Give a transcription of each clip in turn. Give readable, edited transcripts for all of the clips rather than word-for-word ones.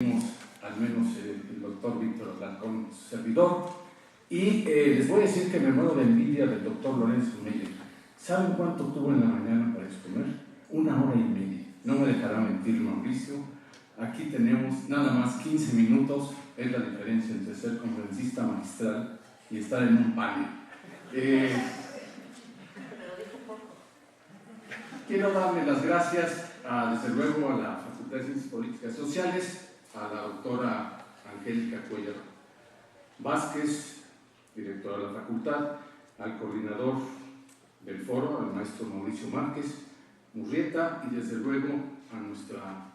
Al menos el doctor Víctor Alarcón, su servidor, y les voy a decir que me muero de envidia del doctor Lorenzo Meyer. ¿Saben cuánto tuvo en la mañana para exponer? 1 hora y media. No me dejará mentir Mauricio. Aquí tenemos nada más 15 minutos. Es la diferencia entre ser conferencista magistral y estar en un panel. Quiero darle las gracias, desde luego, a la Facultad de Ciencias Políticas y Sociales, a la doctora Angélica Cuellar Vázquez, directora de la facultad, al coordinador del foro, al maestro Mauricio Márquez Murrieta, y desde luego a nuestra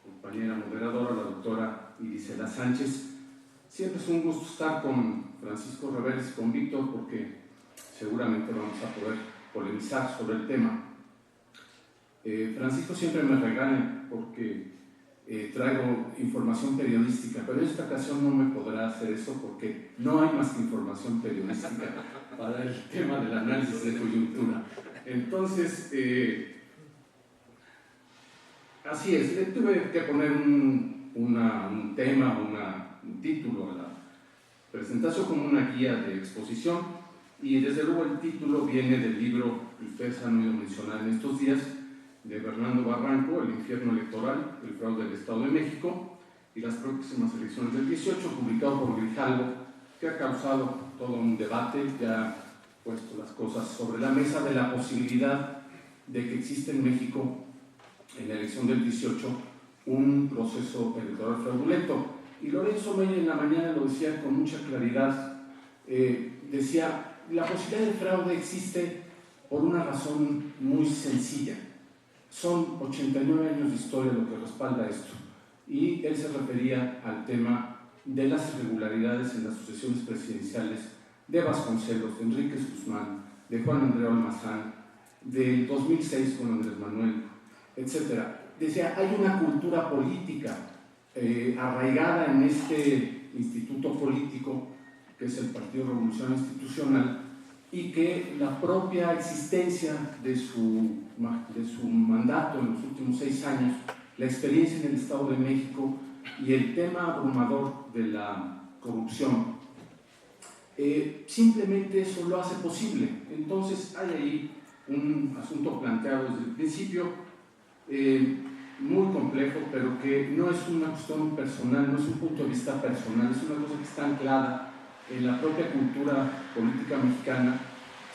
compañera moderadora, la doctora Irisela Sánchez. Siempre es un gusto estar con Francisco Reveles y con Víctor, porque seguramente vamos a poder polemizar sobre el tema. Francisco siempre me regaña porque traigo información periodística, pero en esta ocasión no me podrá hacer eso porque no hay más que información periodística para el tema del análisis de coyuntura. Entonces, así es, le tuve que poner un tema, un título a la presentación como una guía de exposición, y desde luego el título viene del libro que ustedes han oído mencionar en estos días, de Bernardo Barranco, El infierno electoral, el fraude del Estado de México y las próximas elecciones del 18, publicado por Grijalvo, que ha causado todo un debate, que ha puesto las cosas sobre la mesa de la posibilidad de que existe en México, en la elección del 18, un proceso electoral fraudulento. Y Lorenzo Meyer en la mañana lo decía con mucha claridad, decía, la posibilidad de fraude existe por una razón muy sencilla. Son 89 años de historia lo que respalda esto, y él se refería al tema de las irregularidades en las sucesiones presidenciales de Vasconcelos, de Enríquez Guzmán, de Juan Andreu Almazán, del 2006 con Andrés Manuel, etc. Decía, hay una cultura política arraigada en este instituto político, que es el Partido Revolucionario Institucional, y que la propia existencia de su mandato en los últimos 6 años, la experiencia en el Estado de México y el tema abrumador de la corrupción, simplemente eso lo hace posible. Entonces hay ahí un asunto planteado desde el principio, muy complejo, pero que no es una cuestión personal, no es un punto de vista personal, es una cosa que está anclada en la propia cultura política mexicana,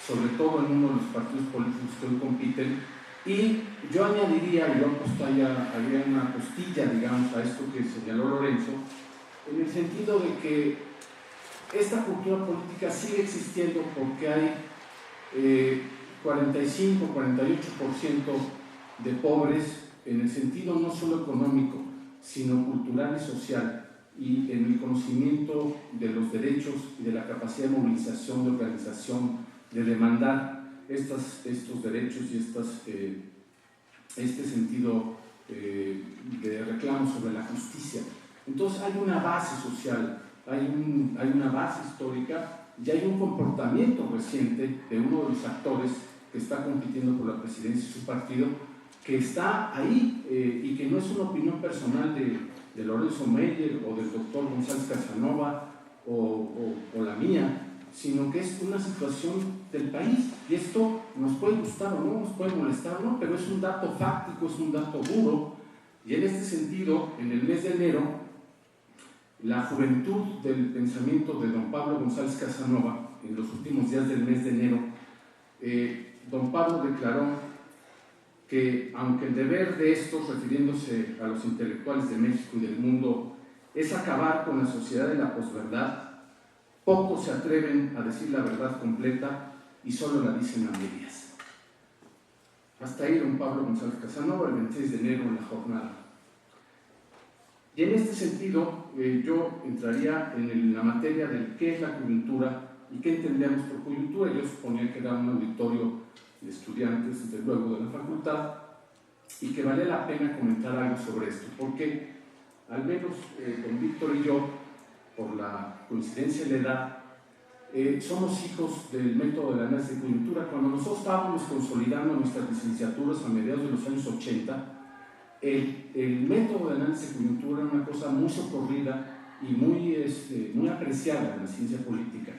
sobre todo en uno de los partidos políticos que hoy compiten. Y yo añadiría, y yo haría una costilla, digamos, a esto que señaló Lorenzo, en el sentido de que esta cultura política sigue existiendo porque hay 45, 48% de pobres, en el sentido no solo económico, sino cultural y social, y en el conocimiento de los derechos y de la capacidad de movilización, de organización, de demandar estos derechos y este sentido de reclamo sobre la justicia. Entonces hay una base social, hay una base histórica, y hay un comportamiento reciente de uno de los actores que está compitiendo por la presidencia de su partido, que está ahí, y que no es una opinión personal de Lorenzo Meyer o del doctor González Casanova o la mía, sino que es una situación del país, y esto nos puede gustar o no, nos puede molestar o no, pero es un dato fáctico, es un dato duro. Y en este sentido, en el mes de enero, la juventud del pensamiento de don Pablo González Casanova, en los últimos días del mes de enero, don Pablo declaró que aunque el deber de estos, refiriéndose a los intelectuales de México y del mundo, es acabar con la sociedad de la posverdad, pocos se atreven a decir la verdad completa y solo la dicen a medias. Hasta ahí don Pablo González Casanova, el 26 de enero en la jornada. Y en este sentido, yo entraría en la materia de qué es la coyuntura y qué entendemos por coyuntura. Yo suponía que era un auditorio de estudiantes, desde luego, de la facultad, y que vale la pena comentar algo sobre esto, porque al menos con Víctor y yo, por la coincidencia de la edad, somos hijos del método de la análisis de coyuntura. Cuando nosotros estábamos consolidando nuestras licenciaturas a mediados de los años 80, El método de análisis de coyuntura era una cosa muy socorrida y muy apreciada en la ciencia política,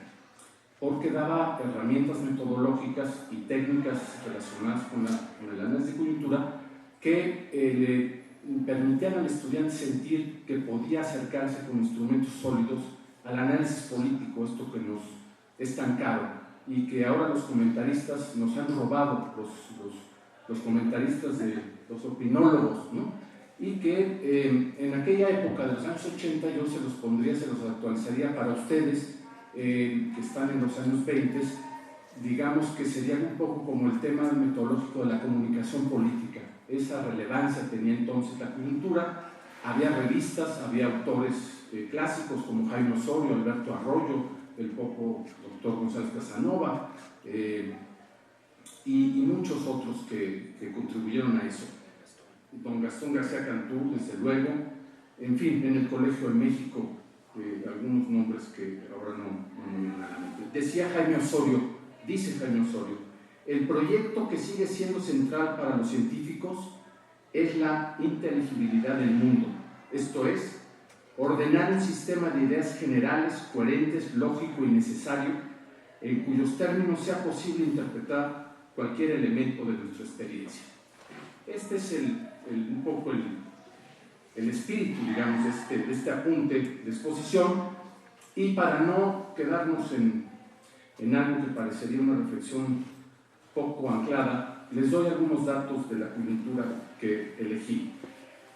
porque daba herramientas metodológicas y técnicas relacionadas con el análisis de coyuntura que le permitían al estudiante sentir que podía acercarse con instrumentos sólidos al análisis político, esto que nos es tan caro y que ahora los comentaristas nos han robado, los comentaristas de los opinólogos, ¿no? Y que en aquella época de los años 80 yo se los actualizaría para ustedes que están en los años 20, digamos que sería un poco como el tema metodológico de la comunicación política. Esa relevancia tenía entonces la coyuntura, había revistas, había autores clásicos como Jaime Osorio, Alberto Arroyo, el poco doctor González Casanova y muchos otros que contribuyeron a eso. Don Gastón García Cantú, desde luego, en fin, en el Colegio de México, algunos nombres que ahora no me vienen a la mente. Dice Jaime Osorio, el proyecto que sigue siendo central para los científicos es la inteligibilidad del mundo, esto es, ordenar un sistema de ideas generales, coherentes, lógico y necesario, en cuyos términos sea posible interpretar cualquier elemento de nuestra experiencia. Este es un poco el espíritu, digamos, de este apunte de exposición, y para no quedarnos en algo que parecería una reflexión poco anclada, les doy algunos datos de la coyuntura que elegí.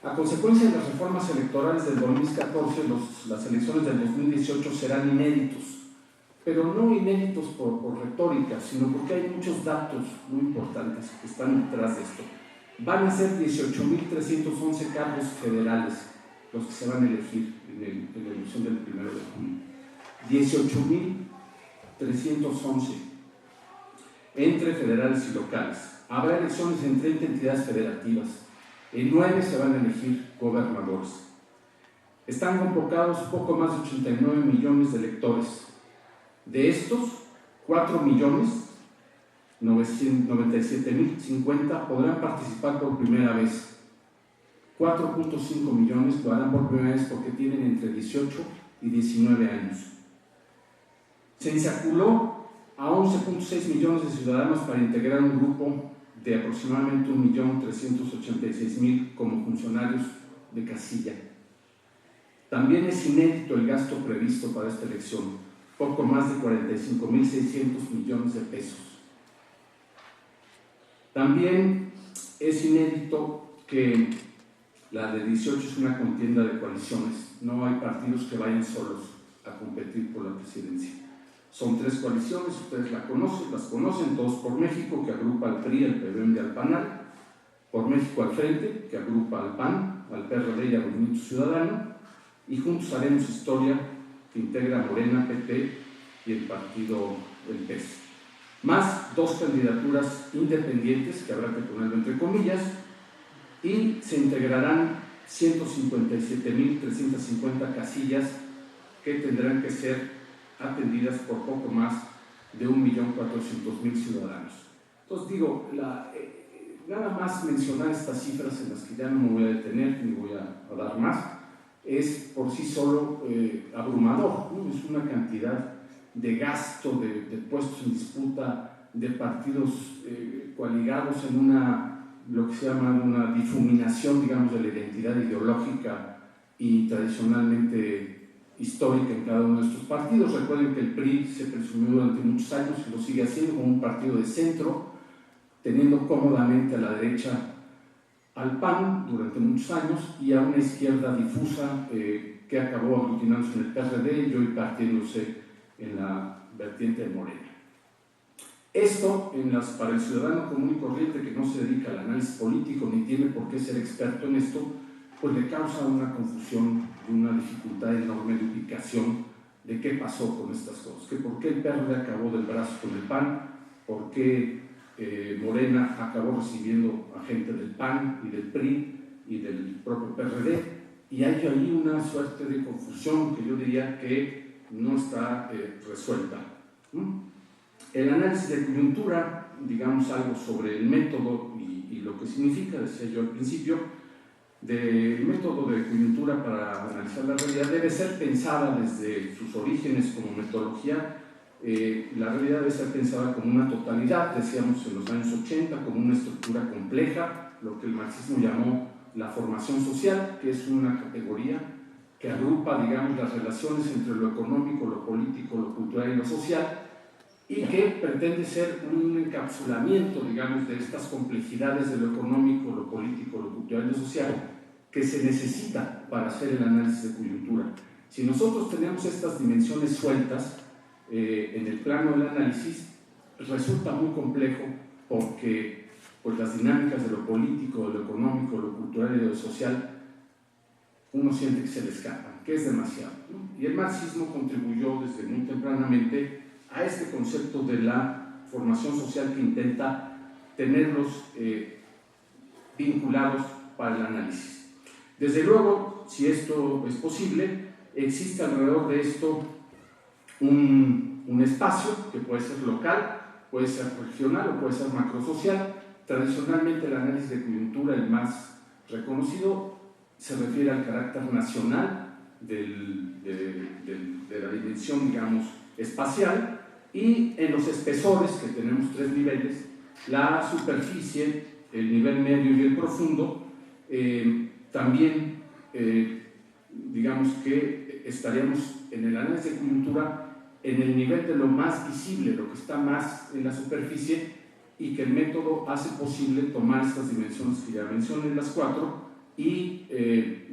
A consecuencia de las reformas electorales del 2014, las elecciones del 2018 serán inéditos, pero no inéditos por retórica, sino porque hay muchos datos muy importantes que están detrás de esto. Van a ser 18.311 cargos federales los que se van a elegir en la elección del 1 de junio. 18.311 entre federales y locales. Habrá elecciones en 30 entidades federativas. En 9 se van a elegir gobernadores. Están convocados poco más de 89 millones de electores. De estos, 4.097.050 podrán participar por primera vez. 4.5 millones lo harán por primera vez porque tienen entre 18 y 19 años. Se ensaculó a 11.6 millones de ciudadanos para integrar un grupo de aproximadamente 1.386.000 como funcionarios de casilla. También es inédito el gasto previsto para esta elección, poco más de 45.600 millones de pesos. También es inédito que la de 18 es una contienda de coaliciones, no hay partidos que vayan solos a competir por la presidencia. Son 3 coaliciones, ustedes las conocen, Todos por México, que agrupa al PRI, al PBM y al PANAL, Por México al Frente, que agrupa al PAN, al PRD y al Movimiento Ciudadano, y Juntos Haremos Historia, que integra a Morena, PP y el partido del PES. Más 2 candidaturas independientes, que habrá que ponerlo entre comillas, y se integrarán 157.350 casillas que tendrán que ser atendidas por poco más de 1.400.000 ciudadanos. Entonces digo, nada más mencionar estas cifras en las que ya no me voy a detener, ni voy a dar más, es por sí solo abrumador, ¿no? Es una cantidad de gasto, de puestos en disputa, de partidos coaligados en lo que se llama una difuminación, digamos, de la identidad ideológica y tradicionalmente histórica en cada uno de estos partidos. Recuerden que el PRI se presumió durante muchos años y lo sigue haciendo como un partido de centro, teniendo cómodamente a la derecha al PAN durante muchos años y a una izquierda difusa que acabó aglutinándose en el PRD y hoy partiéndose en la vertiente de Morena. Esto, para el ciudadano común y corriente que no se dedica al análisis político ni tiene por qué ser experto en esto, pues le causa una confusión y una dificultad enorme de ubicación de qué pasó con estas cosas, que por qué el PRD acabó del brazo con el PAN, por qué Morena acabó recibiendo a gente del PAN y del PRI y del propio PRD, y hay ahí una suerte de confusión que yo diría que no está resuelta. El análisis de coyuntura, digamos algo sobre el método y lo que significa, decía yo al principio, del método de coyuntura para analizar la realidad debe ser pensada desde sus orígenes como metodología. La realidad debe ser pensada como una totalidad, decíamos en los años 80, como una estructura compleja, lo que el marxismo llamó la formación social, que es una categoría que agrupa, digamos, las relaciones entre lo económico, lo político, lo cultural y lo social, y que pretende ser un encapsulamiento, digamos, de estas complejidades de lo económico, lo político, lo cultural y lo social que se necesita para hacer el análisis de coyuntura. Si nosotros tenemos estas dimensiones sueltas en el plano del análisis, resulta muy complejo porque pues, las dinámicas de lo político, de lo económico, lo cultural y de lo social, uno siente que se le escapan, que es demasiado, ¿no? Y el marxismo contribuyó desde muy tempranamente a este concepto de la formación social que intenta tenerlos vinculados para el análisis. Desde luego, si esto es posible, existe alrededor de esto un espacio que puede ser local, puede ser regional o puede ser macrosocial. Tradicionalmente el análisis de coyuntura, el más reconocido, se refiere al carácter nacional de la dimensión, digamos, espacial, y en los espesores, que tenemos tres niveles, la superficie, el nivel medio y el profundo, también digamos que estaríamos en el análisis de coyuntura en el nivel de lo más visible, lo que está más en la superficie, y que el método hace posible tomar estas dimensiones que ya mencioné, las cuatro, y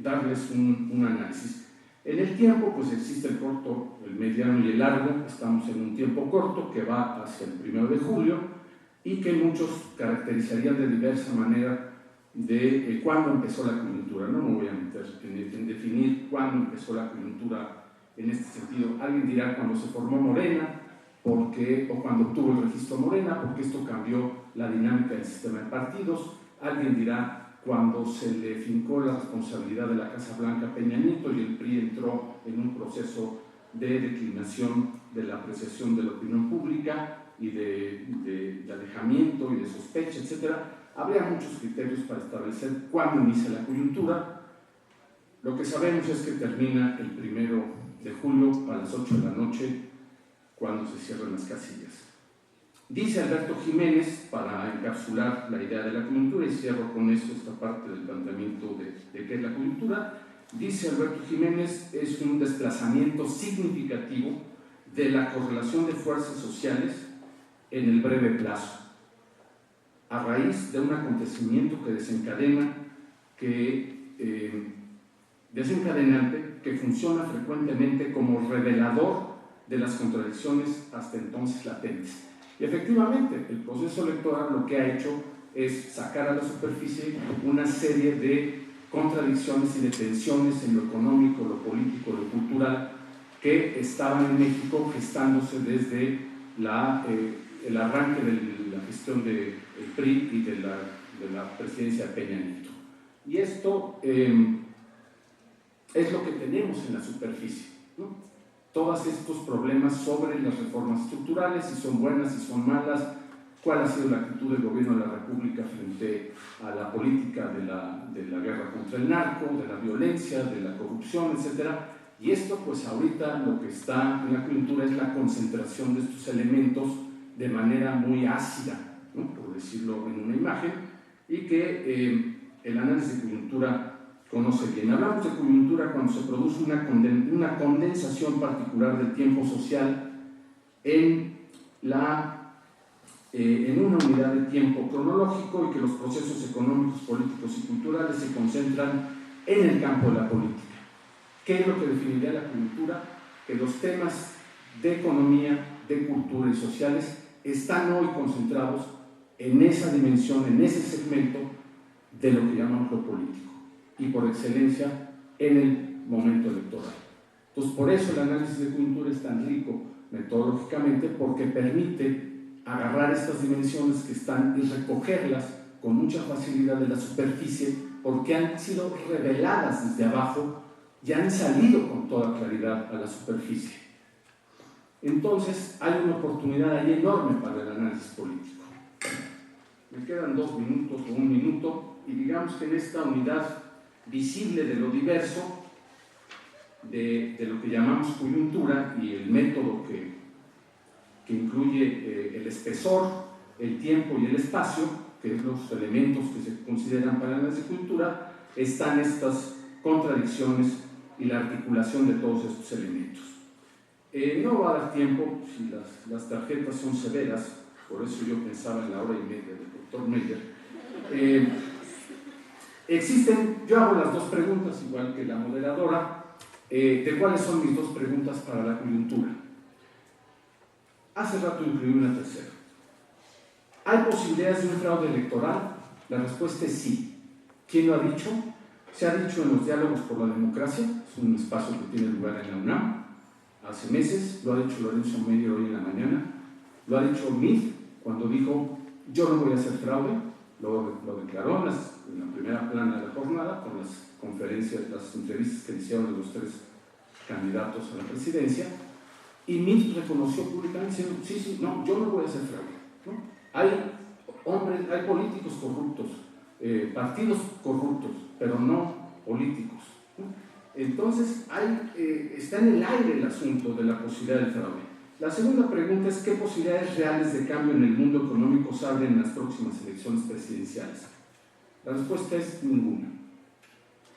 darles un análisis. En el tiempo, pues existe el corto, el mediano y el largo. Estamos en un tiempo corto que va hacia el 1 de julio y que muchos caracterizarían de diversa manera de cuándo empezó la coyuntura. No me voy a meter en definir cuándo empezó la coyuntura en este sentido. Alguien dirá cuando se formó Morena, o cuando obtuvo el registro Morena, porque esto cambió la dinámica del sistema de partidos. Alguien dirá cuando se le fincó la responsabilidad de la Casa Blanca a Peña Nieto y el PRI entró en un proceso de declinación de la apreciación de la opinión pública y de alejamiento y de sospecha, etc. Habría muchos criterios para establecer cuándo inicia la coyuntura. Lo que sabemos es que termina el 1 de julio a las 8 de la noche, cuando se cierran las casillas. Dice Alberto Jiménez, para encapsular la idea de la coyuntura, y cierro con esto esta parte del planteamiento de qué es la coyuntura, dice Alberto Jiménez, es un desplazamiento significativo de la correlación de fuerzas sociales en el breve plazo, a raíz de un acontecimiento que desencadenante, que funciona frecuentemente como revelador de las contradicciones hasta entonces latentes. Y efectivamente, el proceso electoral lo que ha hecho es sacar a la superficie una serie de contradicciones y de tensiones en lo económico, lo político, lo cultural, que estaban en México gestándose desde el arranque de la gestión del PRI y de la presidencia de Peña Nieto. Y esto es lo que tenemos en la superficie, ¿no? Todos estos problemas sobre las reformas estructurales, si son buenas, si son malas, cuál ha sido la actitud del gobierno de la República frente a la política de la guerra contra el narco, de la violencia, de la corrupción, etc. Y esto, pues ahorita lo que está en la coyuntura es la concentración de estos elementos de manera muy ácida, ¿no? Por decirlo en una imagen, y que el análisis de coyuntura conoce bien. Hablamos de coyuntura cuando se produce una condensación particular del tiempo social en una unidad de tiempo cronológico, y que los procesos económicos, políticos y culturales se concentran en el campo de la política. ¿Qué es lo que definiría la coyuntura? Que los temas de economía, de cultura y sociales están hoy concentrados en esa dimensión, en ese segmento de lo que llamamos lo político, y por excelencia en el momento electoral. Entonces, por eso el análisis de coyuntura es tan rico metodológicamente, porque permite agarrar estas dimensiones que están y recogerlas con mucha facilidad de la superficie, porque han sido reveladas desde abajo y han salido con toda claridad a la superficie. Entonces, hay una oportunidad ahí enorme para el análisis político. Me quedan 2 minutos o 1 minuto, y digamos que en esta unidad visible de lo diverso, de lo que llamamos coyuntura y el método que incluye el espesor, el tiempo y el espacio, que es los elementos que se consideran para el análisis de coyuntura, están estas contradicciones y la articulación de todos estos elementos. No va a dar tiempo, si las tarjetas son severas, por eso yo pensaba en la hora y media del doctor Meyer. Yo hago las dos preguntas, igual que la moderadora, de cuáles son mis dos preguntas para la coyuntura. Hace rato incluí una tercera. ¿Hay posibilidades de un fraude electoral? La respuesta es sí. ¿Quién lo ha dicho? Se ha dicho en los diálogos por la democracia, es un espacio que tiene lugar en la UNAM, hace meses, lo ha dicho Lorenzo Meyer hoy en la mañana, lo ha dicho Meade cuando dijo, yo no voy a hacer fraude, lo declaró en la primera plana de la jornada, con las conferencias, las entrevistas que le hicieron de los tres candidatos a la presidencia, y Meade reconoció públicamente diciendo, sí, no, yo no voy a hacer fraude, ¿no? Hay políticos corruptos, partidos corruptos, pero no políticos, ¿no? Entonces, está en el aire el asunto de la posibilidad del fraude. La segunda pregunta es: ¿qué posibilidades reales de cambio en el mundo económico se abren en las próximas elecciones presidenciales? La respuesta es ninguna,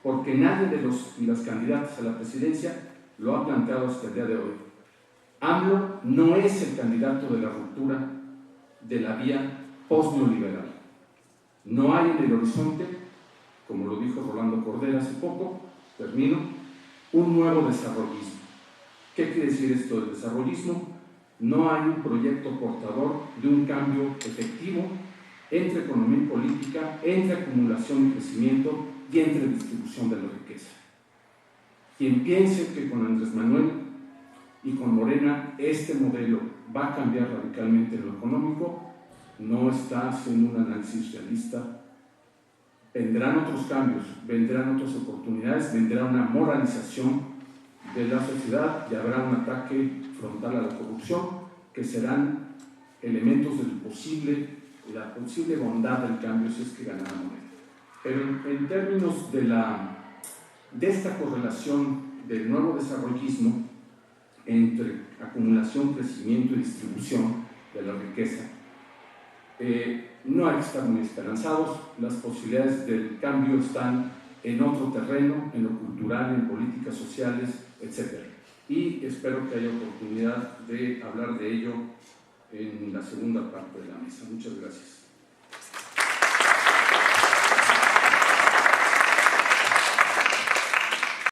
porque nadie de las candidatas a la presidencia lo ha planteado hasta el día de hoy. AMLO no es el candidato de la ruptura de la vía post-neoliberal. No hay en el horizonte, como lo dijo Rolando Cordera hace poco, termino, un nuevo desarrollismo. ¿Qué quiere decir esto del desarrollismo? No hay un proyecto portador de un cambio efectivo entre economía y política, entre acumulación y crecimiento y entre distribución de la riqueza. Quien piense que con Andrés Manuel y con Morena este modelo va a cambiar radicalmente en lo económico, no está haciendo un análisis realista. Vendrán otros cambios, vendrán otras oportunidades, vendrá una moralización de la sociedad y habrá un ataque frontal a la corrupción, que serán elementos de la posible bondad del cambio si es que ganara Morena. Pero en términos de esta correlación del nuevo desarrollismo entre acumulación, crecimiento y distribución de la riqueza, no hay que estar muy esperanzados. Las posibilidades del cambio están en otro terreno, en lo cultural, en políticas sociales, etc. Y espero que haya oportunidad de hablar de ello en la segunda parte de la mesa. Muchas gracias.